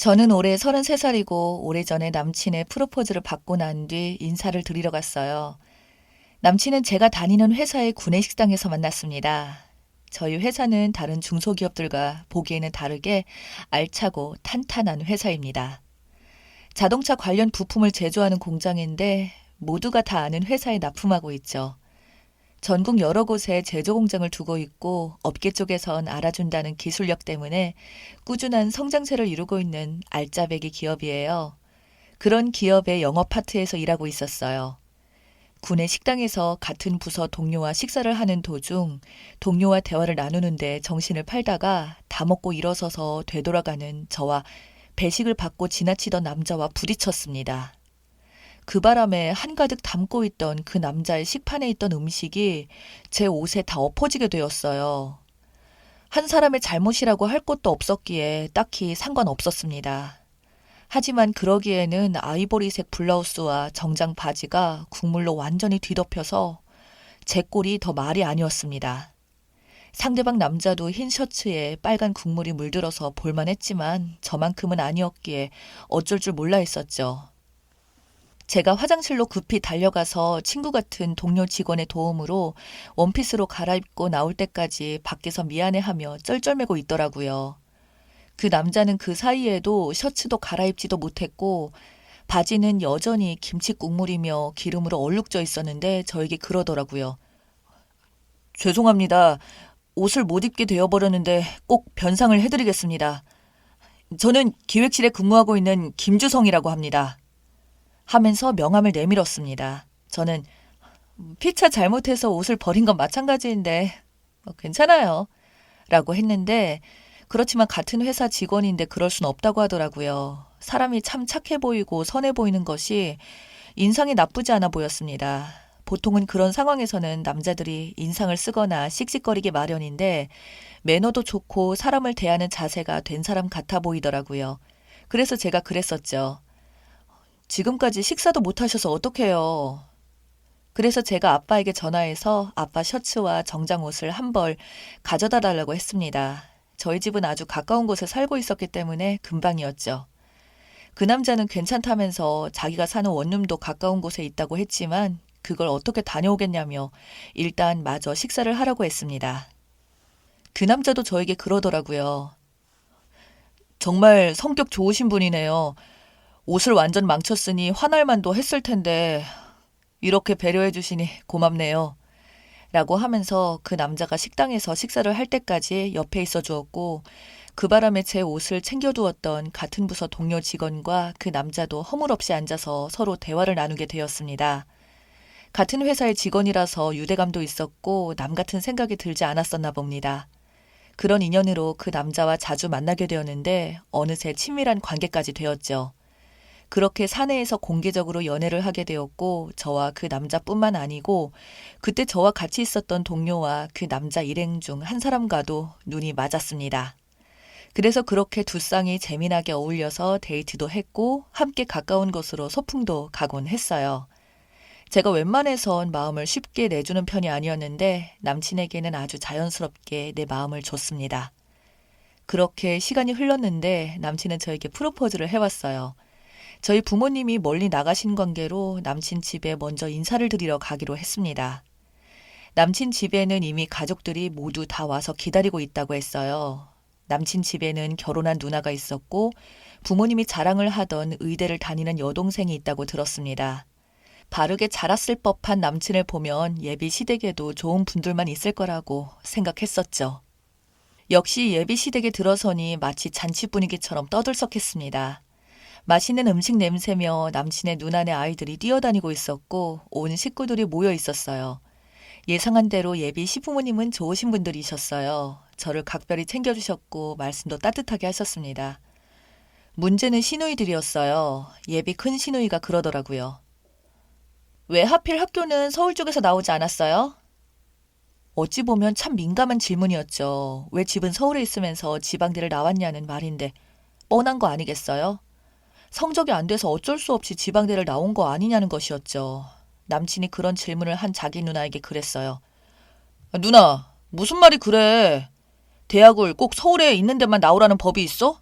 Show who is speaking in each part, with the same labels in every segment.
Speaker 1: 저는 올해 33살이고 오래전에 남친의 프로포즈를 받고 난 뒤 인사를 드리러 갔어요. 남친은 제가 다니는 회사의 구내식당에서 만났습니다. 저희 회사는 다른 중소기업들과 보기에는 다르게 알차고 탄탄한 회사입니다. 자동차 관련 부품을 제조하는 공장인데 모두가 다 아는 회사에 납품하고 있죠. 전국 여러 곳에 제조 공장을 두고 있고 업계 쪽에선 알아준다는 기술력 때문에 꾸준한 성장세를 이루고 있는 알짜배기 기업이에요. 그런 기업의 영업 파트에서 일하고 있었어요. 구내 식당에서 같은 부서 동료와 식사를 하는 도중 동료와 대화를 나누는데 정신을 팔다가 다 먹고 일어서서 되돌아가는 저와 배식을 받고 지나치던 남자와 부딪혔습니다. 그 바람에 한가득 담고 있던 그 남자의 식판에 있던 음식이 제 옷에 다 엎어지게 되었어요. 한 사람의 잘못이라고 할 것도 없었기에 딱히 상관없었습니다. 하지만 그러기에는 아이보리색 블라우스와 정장 바지가 국물로 완전히 뒤덮여서 제 꼴이 더 말이 아니었습니다. 상대방 남자도 흰 셔츠에 빨간 국물이 물들어서 볼만했지만 저만큼은 아니었기에 어쩔 줄 몰라 했었죠. 제가 화장실로 급히 달려가서 친구 같은 동료 직원의 도움으로 원피스로 갈아입고 나올 때까지 밖에서 미안해하며 쩔쩔매고 있더라고요. 그 남자는 그 사이에도 셔츠도 갈아입지도 못했고 바지는 여전히 김치 국물이며 기름으로 얼룩져 있었는데 저에게 그러더라고요. 죄송합니다. 옷을 못 입게 되어버렸는데 꼭 변상을 해드리겠습니다. 저는 기획실에 근무하고 있는 김주성이라고 합니다. 하면서 명함을 내밀었습니다. 저는 피차 잘못해서 옷을 버린 건 마찬가지인데 괜찮아요. 라고 했는데 그렇지만 같은 회사 직원인데 그럴 순 없다고 하더라고요. 사람이 참 착해 보이고 선해 보이는 것이 인상이 나쁘지 않아 보였습니다. 보통은 그런 상황에서는 남자들이 인상을 쓰거나 씩씩거리기 마련인데 매너도 좋고 사람을 대하는 자세가 된 사람 같아 보이더라고요. 그래서 제가 그랬었죠. 지금까지 식사도 못 하셔서 어떡해요. 그래서 제가 아빠에게 전화해서 아빠 셔츠와 정장 옷을 한 벌 가져다 달라고 했습니다. 저희 집은 아주 가까운 곳에 살고 있었기 때문에 금방이었죠. 그 남자는 괜찮다면서 자기가 사는 원룸도 가까운 곳에 있다고 했지만 그걸 어떻게 다녀오겠냐며 일단 마저 식사를 하라고 했습니다. 그 남자도 저에게 그러더라고요. 정말 성격 좋으신 분이네요. 옷을 완전 망쳤으니 화날 만도 했을 텐데 이렇게 배려해 주시니 고맙네요. 라고 하면서 그 남자가 식당에서 식사를 할 때까지 옆에 있어 주었고 그 바람에 제 옷을 챙겨두었던 같은 부서 동료 직원과 그 남자도 허물없이 앉아서 서로 대화를 나누게 되었습니다. 같은 회사의 직원이라서 유대감도 있었고 남 같은 생각이 들지 않았었나 봅니다. 그런 인연으로 그 남자와 자주 만나게 되었는데 어느새 친밀한 관계까지 되었죠. 그렇게 사내에서 공개적으로 연애를 하게 되었고 저와 그 남자뿐만 아니고 그때 저와 같이 있었던 동료와 그 남자 일행 중 한 사람과도 눈이 맞았습니다. 그래서 그렇게 두 쌍이 재미나게 어울려서 데이트도 했고 함께 가까운 곳으로 소풍도 가곤 했어요. 제가 웬만해선 마음을 쉽게 내주는 편이 아니었는데 남친에게는 아주 자연스럽게 내 마음을 줬습니다. 그렇게 시간이 흘렀는데 남친은 저에게 프로포즈를 해왔어요. 저희 부모님이 멀리 나가신 관계로 남친 집에 먼저 인사를 드리러 가기로 했습니다. 남친 집에는 이미 가족들이 모두 다 와서 기다리고 있다고 했어요. 남친 집에는 결혼한 누나가 있었고 부모님이 자랑을 하던 의대를 다니는 여동생이 있다고 들었습니다. 바르게 자랐을 법한 남친을 보면 예비 시댁에도 좋은 분들만 있을 거라고 생각했었죠. 역시 예비 시댁에 들어서니 마치 잔치 분위기처럼 떠들썩했습니다. 맛있는 음식 냄새며 남친의 눈안에 아이들이 뛰어다니고 있었고 온 식구들이 모여 있었어요. 예상한 대로 예비 시부모님은 좋으신 분들이셨어요. 저를 각별히 챙겨주셨고 말씀도 따뜻하게 하셨습니다. 문제는 시누이들이었어요. 예비 큰 시누이가 그러더라고요. 왜 하필 학교는 서울 쪽에서 나오지 않았어요? 어찌 보면 참 민감한 질문이었죠. 왜 집은 서울에 있으면서 지방대를 나왔냐는 말인데 뻔한 거 아니겠어요? 성적이 안 돼서 어쩔 수 없이 지방대를 나온 거 아니냐는 것이었죠. 남친이 그런 질문을 한 자기 누나에게 그랬어요. 누나, 무슨 말이 그래? 대학을 꼭 서울에 있는 데만 나오라는 법이 있어?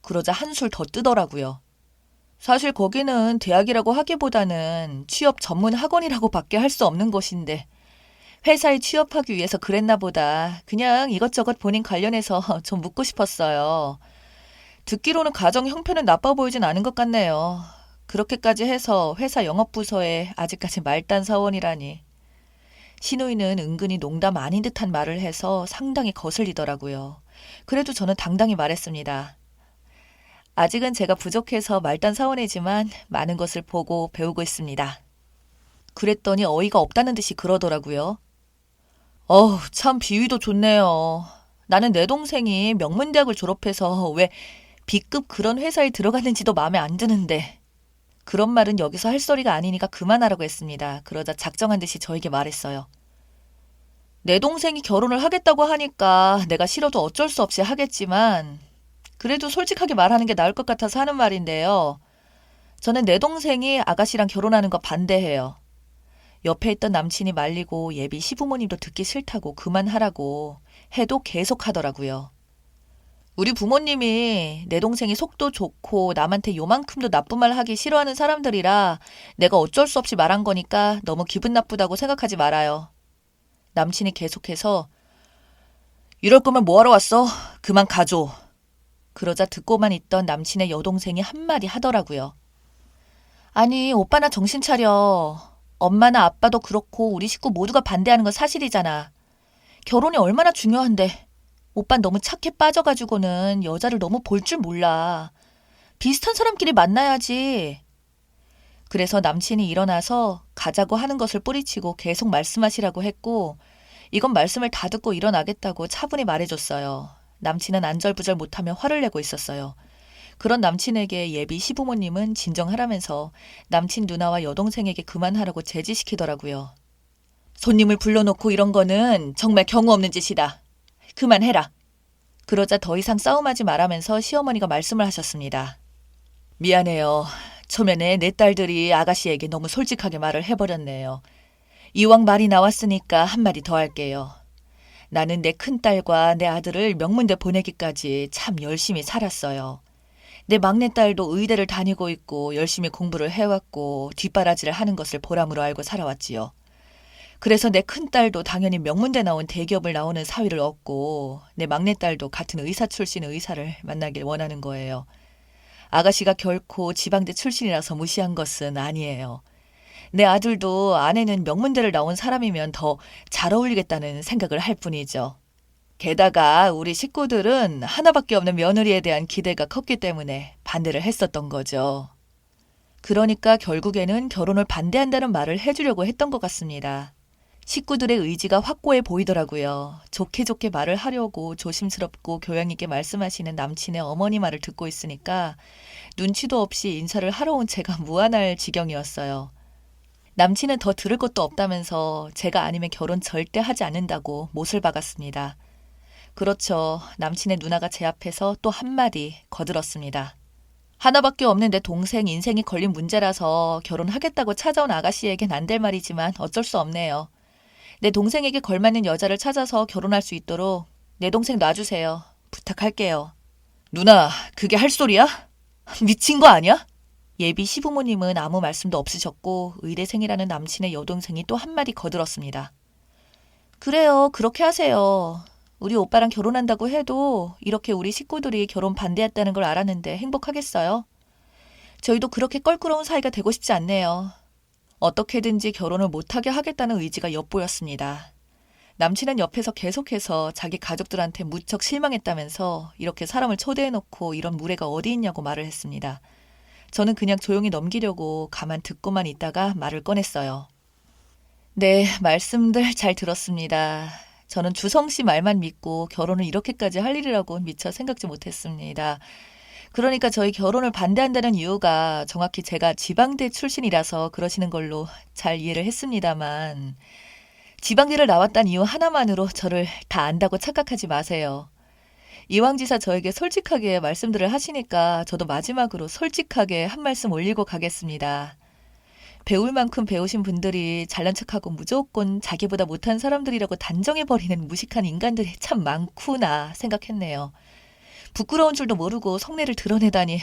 Speaker 1: 그러자 한술 더 뜨더라고요. 사실 거기는 대학이라고 하기보다는 취업 전문 학원이라고 밖에 할 수 없는 곳인데 회사에 취업하기 위해서 그랬나 보다. 그냥 이것저것 본인 관련해서 좀 묻고 싶었어요. 듣기로는 가정 형편은 나빠 보이진 않은 것 같네요. 그렇게까지 해서 회사 영업부서에 아직까지 말단 사원이라니. 신우이는 은근히 농담 아닌 듯한 말을 해서 상당히 거슬리더라고요. 그래도 저는 당당히 말했습니다. 아직은 제가 부족해서 말단 사원이지만 많은 것을 보고 배우고 있습니다. 그랬더니 어이가 없다는 듯이 그러더라고요. 참 비위도 좋네요. 나는 내 동생이 명문대학을 졸업해서 왜 B급 그런 회사에 들어갔는지도 마음에 안 드는데. 그런 말은 여기서 할 소리가 아니니까 그만하라고 했습니다. 그러자 작정한 듯이 저에게 말했어요. 내 동생이 결혼을 하겠다고 하니까 내가 싫어도 어쩔 수 없이 하겠지만 그래도 솔직하게 말하는 게 나을 것 같아서 하는 말인데요. 저는 내 동생이 아가씨랑 결혼하는 거 반대해요. 옆에 있던 남친이 말리고 예비 시부모님도 듣기 싫다고 그만하라고 해도 계속 하더라고요. 우리 부모님이 내 동생이 속도 좋고 남한테 요만큼도 나쁜 말 하기 싫어하는 사람들이라 내가 어쩔 수 없이 말한 거니까 너무 기분 나쁘다고 생각하지 말아요. 남친이 계속해서 이럴 거면 뭐하러 왔어? 그만 가줘. 그러자 듣고만 있던 남친의 여동생이 한마디 하더라고요. 아니 오빠나 정신 차려. 엄마나 아빠도 그렇고 우리 식구 모두가 반대하는 건 사실이잖아. 결혼이 얼마나 중요한데. 오빤 너무 착해 빠져가지고는 여자를 너무 볼 줄 몰라. 비슷한 사람끼리 만나야지. 그래서 남친이 일어나서 가자고 하는 것을 뿌리치고 계속 말씀하시라고 했고 이건 말씀을 다 듣고 일어나겠다고 차분히 말해줬어요. 남친은 안절부절 못하며 화를 내고 있었어요. 그런 남친에게 예비 시부모님은 진정하라면서 남친 누나와 여동생에게 그만하라고 제지시키더라고요. 손님을 불러놓고 이런 거는 정말 경우 없는 짓이다. 그만해라. 그러자 더 이상 싸움하지 말라면서 시어머니가 말씀을 하셨습니다. 미안해요. 초면에 내 딸들이 아가씨에게 너무 솔직하게 말을 해버렸네요. 이왕 말이 나왔으니까 한마디 더 할게요. 나는 내 큰딸과 내 아들을 명문대 보내기까지 참 열심히 살았어요. 내 막내딸도 의대를 다니고 있고 열심히 공부를 해왔고 뒷바라지를 하는 것을 보람으로 알고 살아왔지요. 그래서 내 큰딸도 당연히 명문대 나온 대기업을 나오는 사위를 얻고 내 막내딸도 같은 의사 출신 의사를 만나길 원하는 거예요. 아가씨가 결코 지방대 출신이라서 무시한 것은 아니에요. 내 아들도 아내는 명문대를 나온 사람이면 더 잘 어울리겠다는 생각을 할 뿐이죠. 게다가 우리 식구들은 하나밖에 없는 며느리에 대한 기대가 컸기 때문에 반대를 했었던 거죠. 그러니까 결국에는 결혼을 반대한다는 말을 해주려고 했던 것 같습니다. 식구들의 의지가 확고해 보이더라고요. 좋게 좋게 말을 하려고 조심스럽고 교양 있게 말씀하시는 남친의 어머니 말을 듣고 있으니까 눈치도 없이 인사를 하러 온 제가 무안할 지경이었어요. 남친은 더 들을 것도 없다면서 제가 아니면 결혼 절대 하지 않는다고 못을 박았습니다. 그렇죠. 남친의 누나가 제 앞에서 또 한마디 거들었습니다. 하나밖에 없는 내 동생 인생이 걸린 문제라서 결혼하겠다고 찾아온 아가씨에겐 안 될 말이지만 어쩔 수 없네요. 내 동생에게 걸맞는 여자를 찾아서 결혼할 수 있도록 내 동생 놔주세요. 부탁할게요. 누나, 그게 할 소리야? 미친 거 아니야? 예비 시부모님은 아무 말씀도 없으셨고 의대생이라는 남친의 여동생이 또 한마디 거들었습니다. 그래요. 그렇게 하세요. 우리 오빠랑 결혼한다고 해도 이렇게 우리 식구들이 결혼 반대했다는 걸 알았는데 행복하겠어요? 저희도 그렇게 껄끄러운 사이가 되고 싶지 않네요. 어떻게든지 결혼을 못하게 하겠다는 의지가 엿보였습니다. 남친은 옆에서 계속해서 자기 가족들한테 무척 실망했다면서 이렇게 사람을 초대해놓고 이런 무례가 어디 있냐고 말을 했습니다. 저는 그냥 조용히 넘기려고 가만 듣고만 있다가 말을 꺼냈어요. 네, 말씀들 잘 들었습니다. 저는 주성 씨 말만 믿고 결혼을 이렇게까지 할 일이라고 미처 생각지 못했습니다. 그러니까 저희 결혼을 반대한다는 이유가 정확히 제가 지방대 출신이라서 그러시는 걸로 잘 이해를 했습니다만 지방대를 나왔다는 이유 하나만으로 저를 다 안다고 착각하지 마세요. 이왕지사 저에게 솔직하게 말씀들을 하시니까 저도 마지막으로 솔직하게 한 말씀 올리고 가겠습니다. 배울 만큼 배우신 분들이 잘난 척하고 무조건 자기보다 못한 사람들이라고 단정해버리는 무식한 인간들이 참 많구나 생각했네요. 부끄러운 줄도 모르고 속내를 드러내다니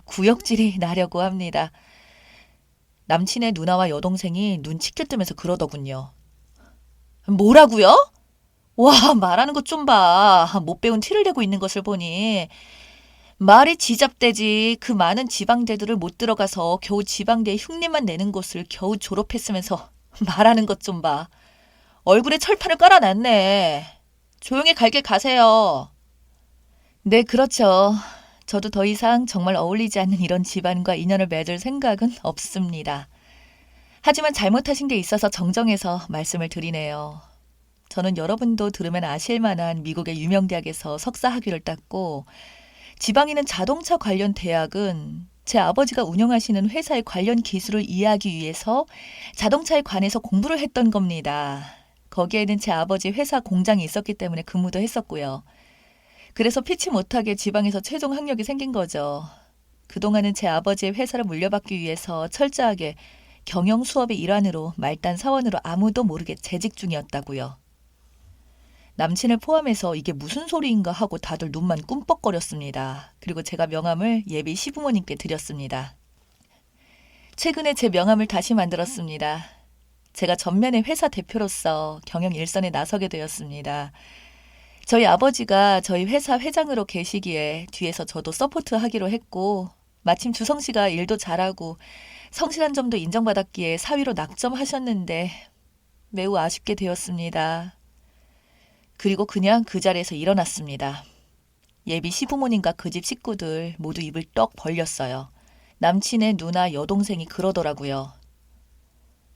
Speaker 1: 구역질이 나려고 합니다. 남친의 누나와 여동생이 눈 치켜뜨면서 그러더군요. 뭐라고요? 와, 말하는 것 좀 봐. 못 배운 티를 내고 있는 것을 보니. 말이 지잡대지. 그 많은 지방대들을 못 들어가서 겨우 지방대 흉내만 내는 곳을 겨우 졸업했으면서 말하는 것 좀 봐. 얼굴에 철판을 깔아놨네. 조용히 갈 길 가세요. 네, 그렇죠. 저도 더 이상 정말 어울리지 않는 이런 집안과 인연을 맺을 생각은 없습니다. 하지만 잘못하신 게 있어서 정정해서 말씀을 드리네요. 저는 여러분도 들으면 아실 만한 미국의 유명 대학에서 석사 학위를 땄고 지방에 있는 자동차 관련 대학은 제 아버지가 운영하시는 회사의 관련 기술을 이해하기 위해서 자동차에 관해서 공부를 했던 겁니다. 거기에는 제 아버지 회사 공장이 있었기 때문에 근무도 했었고요. 그래서 피치 못하게 지방에서 최종 학력이 생긴 거죠. 그동안은 제 아버지의 회사를 물려받기 위해서 철저하게 경영 수업의 일환으로 말단 사원으로 아무도 모르게 재직 중이었다고요. 남친을 포함해서 이게 무슨 소리인가 하고 다들 눈만 꿈뻑거렸습니다. 그리고 제가 명함을 예비 시부모님께 드렸습니다. 최근에 제 명함을 다시 만들었습니다. 제가 전면의 회사 대표로서 경영 일선에 나서게 되었습니다. 저희 아버지가 저희 회사 회장으로 계시기에 뒤에서 저도 서포트하기로 했고 마침 주성 씨가 일도 잘하고 성실한 점도 인정받았기에 사위로 낙점하셨는데 매우 아쉽게 되었습니다. 그리고 그냥 그 자리에서 일어났습니다. 예비 시부모님과 그 집 식구들 모두 입을 떡 벌렸어요. 남친의 누나 여동생이 그러더라고요.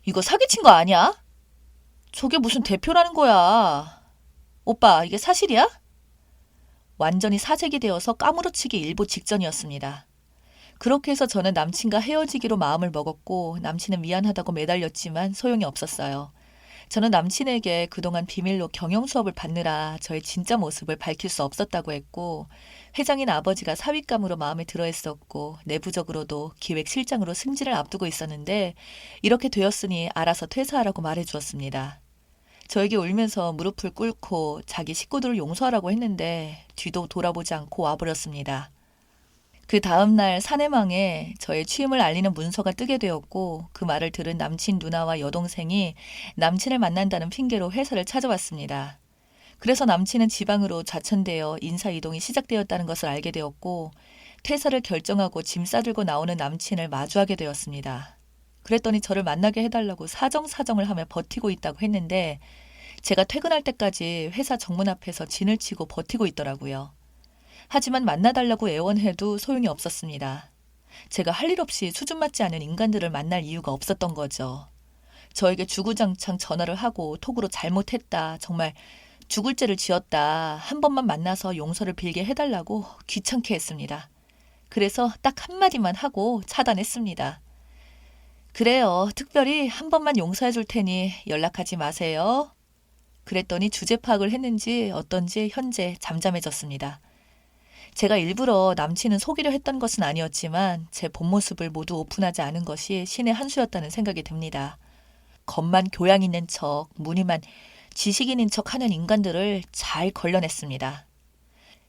Speaker 1: 이거 사기친 거 아니야? 저게 무슨 대표라는 거야. 오빠, 이게 사실이야? 완전히 사색이 되어서 까무러치기 일보 직전이었습니다. 그렇게 해서 저는 남친과 헤어지기로 마음을 먹었고 남친은 미안하다고 매달렸지만 소용이 없었어요. 저는 남친에게 그동안 비밀로 경영 수업을 받느라 저의 진짜 모습을 밝힐 수 없었다고 했고 회장인 아버지가 사윗감으로 마음에 들어했었고 내부적으로도 기획실장으로 승진을 앞두고 있었는데 이렇게 되었으니 알아서 퇴사하라고 말해주었습니다. 저에게 울면서 무릎을 꿇고 자기 식구들을 용서하라고 했는데 뒤도 돌아보지 않고 와버렸습니다. 그 다음날 사내망에 저의 취임을 알리는 문서가 뜨게 되었고 그 말을 들은 남친 누나와 여동생이 남친을 만난다는 핑계로 회사를 찾아왔습니다. 그래서 남친은 지방으로 좌천되어 인사이동이 시작되었다는 것을 알게 되었고 퇴사를 결정하고 짐 싸들고 나오는 남친을 마주하게 되었습니다. 그랬더니 저를 만나게 해달라고 사정사정을 하며 버티고 있다고 했는데 제가 퇴근할 때까지 회사 정문 앞에서 진을 치고 버티고 있더라고요. 하지만 만나달라고 애원해도 소용이 없었습니다. 제가 할 일 없이 수준 맞지 않은 인간들을 만날 이유가 없었던 거죠. 저에게 주구장창 전화를 하고 톡으로 잘못했다, 정말 죽을 죄를 지었다, 한 번만 만나서 용서를 빌게 해달라고 귀찮게 했습니다. 그래서 딱 한마디만 하고 차단했습니다. 그래요, 특별히 한 번만 용서해 줄 테니 연락하지 마세요. 그랬더니 주제 파악을 했는지 어떤지 현재 잠잠해졌습니다. 제가 일부러 남친은 속이려 했던 것은 아니었지만 제 본 모습을 모두 오픈하지 않은 것이 신의 한 수였다는 생각이 듭니다. 겉만 교양 있는 척, 무늬만 지식인인 척 하는 인간들을 잘 걸러냈습니다.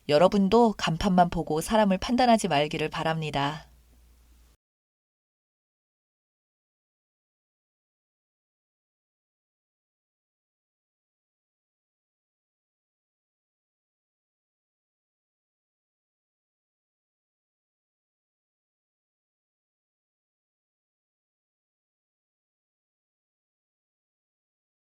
Speaker 1: 여러분도 간판만 보고 사람을 판단하지 말기를 바랍니다.